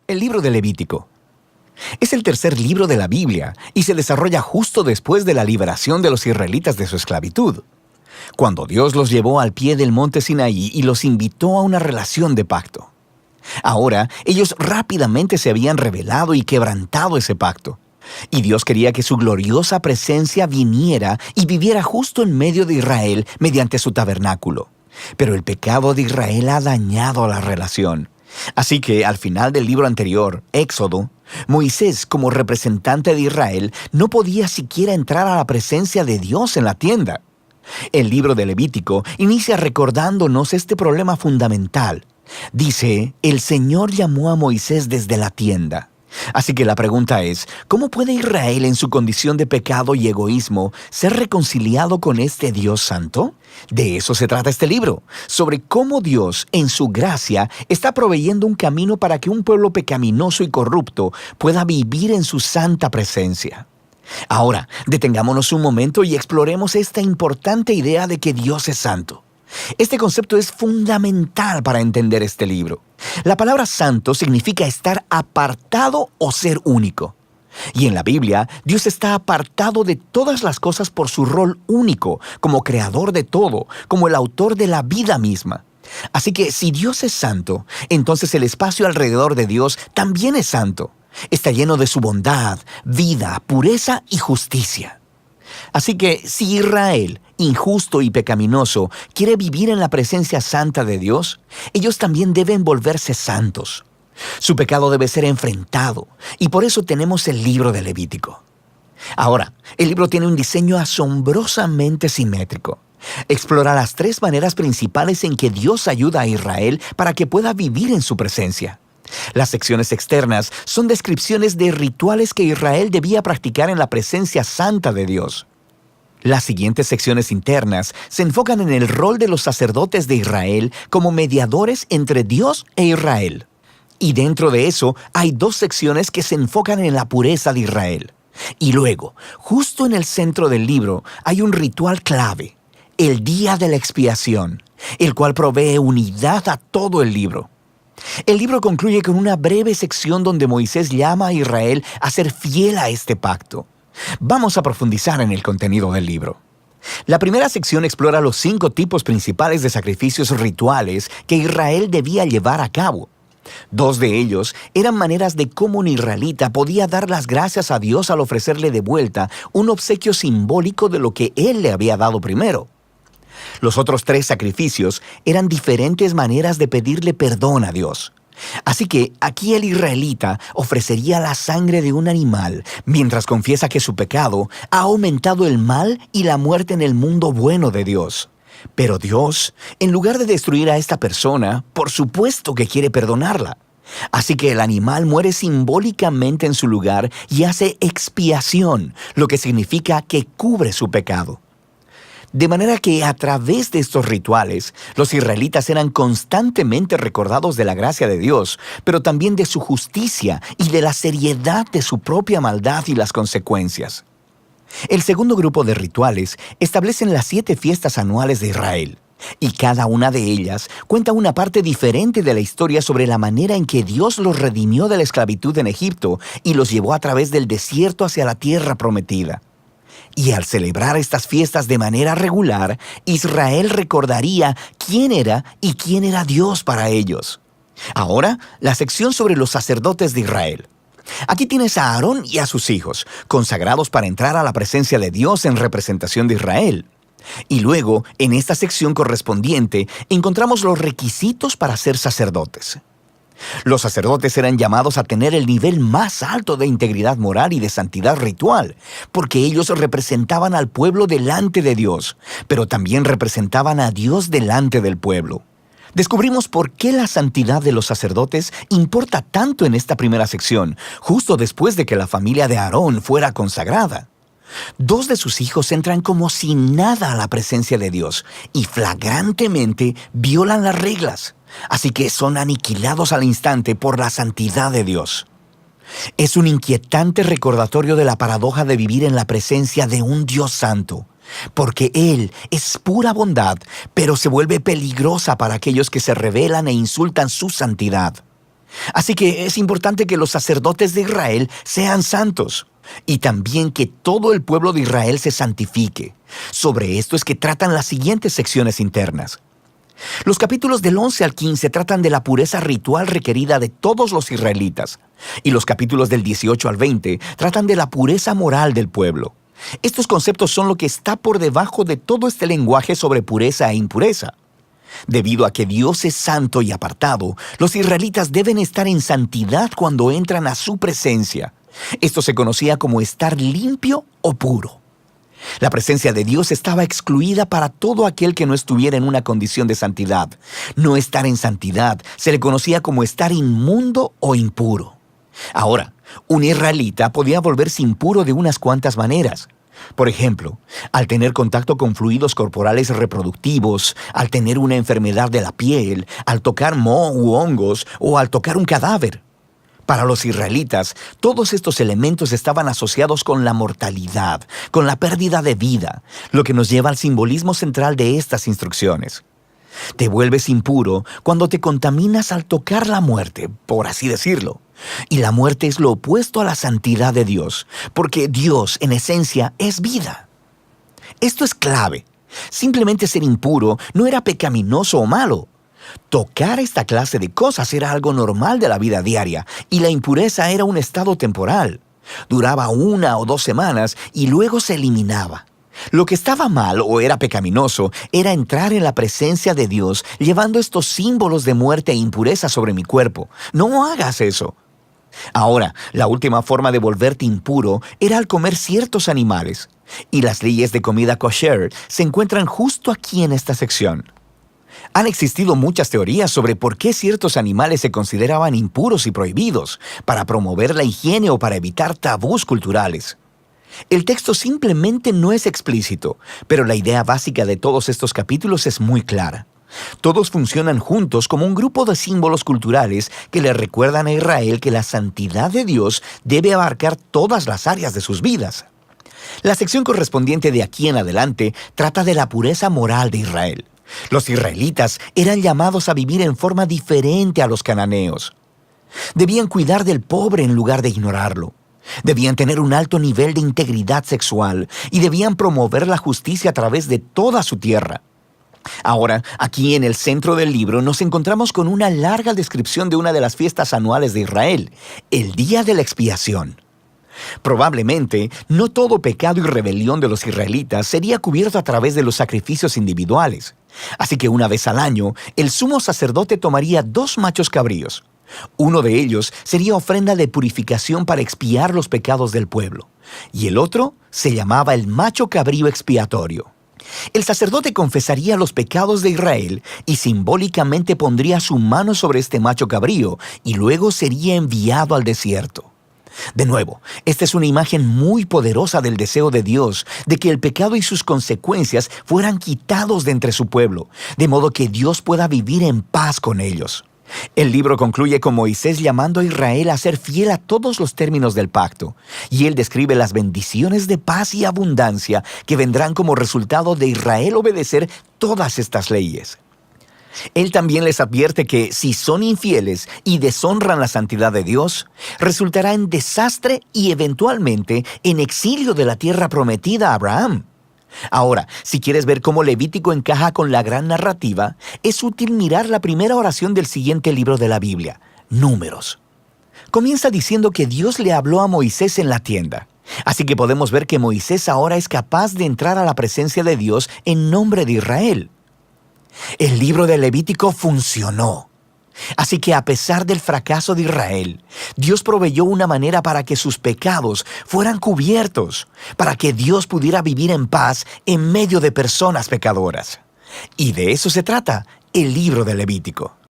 El libro de Levítico. Es el tercer libro de la Biblia y se desarrolla justo después de la liberación de los israelitas de su esclavitud, cuando Dios los llevó al pie del monte Sinaí y los invitó a una relación de pacto. Ahora, ellos rápidamente se habían rebelado y quebrantado ese pacto, y Dios quería que su gloriosa presencia viniera y viviera justo en medio de Israel mediante su tabernáculo. Pero el pecado de Israel ha dañado la relación. Así que al final del libro anterior, Éxodo, Moisés, como representante de Israel, no podía siquiera entrar a la presencia de Dios en la tienda. El libro de Levítico inicia recordándonos este problema fundamental. Dice, el Señor llamó a Moisés desde la tienda. Así que la pregunta es, ¿cómo puede Israel en su condición de pecado y egoísmo ser reconciliado con este Dios santo? De eso se trata este libro, sobre cómo Dios, en su gracia, está proveyendo un camino para que un pueblo pecaminoso y corrupto pueda vivir en su santa presencia. Ahora, detengámonos un momento y exploremos esta importante idea de que Dios es santo. Este concepto es fundamental para entender este libro. La palabra santo significa estar apartado o ser único. Y en la Biblia, Dios está apartado de todas las cosas por su rol único, como creador de todo, como el autor de la vida misma. Así que si Dios es santo, entonces el espacio alrededor de Dios también es santo. Está lleno de su bondad, vida, pureza y justicia. Así que si Israel, injusto y pecaminoso, quiere vivir en la presencia santa de Dios, ellos también deben volverse santos. Su pecado debe ser enfrentado, y por eso tenemos el libro de Levítico. Ahora, el libro tiene un diseño asombrosamente simétrico. Explora las tres maneras principales en que Dios ayuda a Israel para que pueda vivir en su presencia. Las secciones externas son descripciones de rituales que Israel debía practicar en la presencia santa de Dios. Las siguientes secciones internas se enfocan en el rol de los sacerdotes de Israel como mediadores entre Dios e Israel. Y dentro de eso hay dos secciones que se enfocan en la pureza de Israel. Y luego, justo en el centro del libro, hay un ritual clave, el Día de la Expiación, el cual provee unidad a todo el libro. El libro concluye con una breve sección donde Moisés llama a Israel a ser fiel a este pacto. Vamos a profundizar en el contenido del libro. La primera sección explora los 5 tipos principales de sacrificios rituales que Israel debía llevar a cabo. 2 de ellos eran maneras de cómo un israelita podía dar las gracias a Dios al ofrecerle de vuelta un obsequio simbólico de lo que Él le había dado primero. Los otros 3 sacrificios eran diferentes maneras de pedirle perdón a Dios. Así que aquí el israelita ofrecería la sangre de un animal mientras confiesa que su pecado ha aumentado el mal y la muerte en el mundo bueno de Dios. Pero Dios, en lugar de destruir a esta persona, por supuesto que quiere perdonarla. Así que el animal muere simbólicamente en su lugar y hace expiación, lo que significa que cubre su pecado. De manera que a través de estos rituales, los israelitas eran constantemente recordados de la gracia de Dios, pero también de su justicia y de la seriedad de su propia maldad y las consecuencias. El segundo grupo de rituales establecen las 7 fiestas anuales de Israel, y cada una de ellas cuenta una parte diferente de la historia sobre la manera en que Dios los redimió de la esclavitud en Egipto y los llevó a través del desierto hacia la tierra prometida. Y al celebrar estas fiestas de manera regular, Israel recordaría quién era y quién era Dios para ellos. Ahora, la sección sobre los sacerdotes de Israel. Aquí tienes a Aarón y a sus hijos, consagrados para entrar a la presencia de Dios en representación de Israel. Y luego, en esta sección correspondiente, encontramos los requisitos para ser sacerdotes. Los sacerdotes eran llamados a tener el nivel más alto de integridad moral y de santidad ritual, porque ellos representaban al pueblo delante de Dios, pero también representaban a Dios delante del pueblo. Descubrimos por qué la santidad de los sacerdotes importa tanto en esta primera sección, justo después de que la familia de Aarón fuera consagrada. 2 de sus hijos entran como si nada a la presencia de Dios y flagrantemente violan las reglas. Así que son aniquilados al instante por la santidad de Dios. Es un inquietante recordatorio de la paradoja de vivir en la presencia de un Dios santo, porque Él es pura bondad, pero se vuelve peligrosa para aquellos que se rebelan e insultan su santidad. Así que es importante que los sacerdotes de Israel sean santos y también que todo el pueblo de Israel se santifique. Sobre esto es que tratan las siguientes secciones internas. Los capítulos del 11 al 15 tratan de la pureza ritual requerida de todos los israelitas, y los capítulos del 18 al 20 tratan de la pureza moral del pueblo. Estos conceptos son lo que está por debajo de todo este lenguaje sobre pureza e impureza. Debido a que Dios es santo y apartado, los israelitas deben estar en santidad cuando entran a su presencia. Esto se conocía como estar limpio o puro. La presencia de Dios estaba excluida para todo aquel que no estuviera en una condición de santidad. No estar en santidad se le conocía como estar inmundo o impuro. Ahora, un israelita podía volverse impuro de unas cuantas maneras. Por ejemplo, al tener contacto con fluidos corporales reproductivos, al tener una enfermedad de la piel, al tocar moho u hongos o al tocar un cadáver. Para los israelitas, todos estos elementos estaban asociados con la mortalidad, con la pérdida de vida, lo que nos lleva al simbolismo central de estas instrucciones. Te vuelves impuro cuando te contaminas al tocar la muerte, por así decirlo. Y la muerte es lo opuesto a la santidad de Dios, porque Dios, en esencia, es vida. Esto es clave. Simplemente ser impuro no era pecaminoso o malo. Tocar esta clase de cosas era algo normal de la vida diaria, y la impureza era un estado temporal. Duraba 1 o 2 semanas y luego se eliminaba. Lo que estaba mal o era pecaminoso era entrar en la presencia de Dios llevando estos símbolos de muerte e impureza sobre mi cuerpo. No hagas eso. Ahora, la última forma de volverte impuro era al comer ciertos animales, y las leyes de comida kosher se encuentran justo aquí en esta sección. Han existido muchas teorías sobre por qué ciertos animales se consideraban impuros y prohibidos, para promover la higiene o para evitar tabús culturales. El texto simplemente no es explícito, pero la idea básica de todos estos capítulos es muy clara. Todos funcionan juntos como un grupo de símbolos culturales que le recuerdan a Israel que la santidad de Dios debe abarcar todas las áreas de sus vidas. La sección correspondiente de aquí en adelante trata de la pureza moral de Israel. Los israelitas eran llamados a vivir en forma diferente a los cananeos. Debían cuidar del pobre en lugar de ignorarlo. Debían tener un alto nivel de integridad sexual y debían promover la justicia a través de toda su tierra. Ahora, aquí en el centro del libro nos encontramos con una larga descripción de una de las fiestas anuales de Israel, el Día de la Expiación. Probablemente, no todo pecado y rebelión de los israelitas sería cubierto a través de los sacrificios individuales. Así que una vez al año, el sumo sacerdote tomaría 2 machos cabríos. Uno de ellos sería ofrenda de purificación para expiar los pecados del pueblo, y el otro se llamaba el macho cabrío expiatorio. El sacerdote confesaría los pecados de Israel y simbólicamente pondría su mano sobre este macho cabrío y luego sería enviado al desierto. De nuevo, esta es una imagen muy poderosa del deseo de Dios de que el pecado y sus consecuencias fueran quitados de entre su pueblo, de modo que Dios pueda vivir en paz con ellos. El libro concluye con Moisés llamando a Israel a ser fiel a todos los términos del pacto, y él describe las bendiciones de paz y abundancia que vendrán como resultado de Israel obedecer todas estas leyes. Él también les advierte que si son infieles y deshonran la santidad de Dios, resultará en desastre y eventualmente en exilio de la tierra prometida a Abraham. Ahora, si quieres ver cómo Levítico encaja con la gran narrativa, es útil mirar la primera oración del siguiente libro de la Biblia, Números. Comienza diciendo que Dios le habló a Moisés en la tienda. Así que podemos ver que Moisés ahora es capaz de entrar a la presencia de Dios en nombre de Israel. El libro de Levítico funcionó. Así que a pesar del fracaso de Israel, Dios proveyó una manera para que sus pecados fueran cubiertos, para que Dios pudiera vivir en paz en medio de personas pecadoras. Y de eso se trata el libro de Levítico.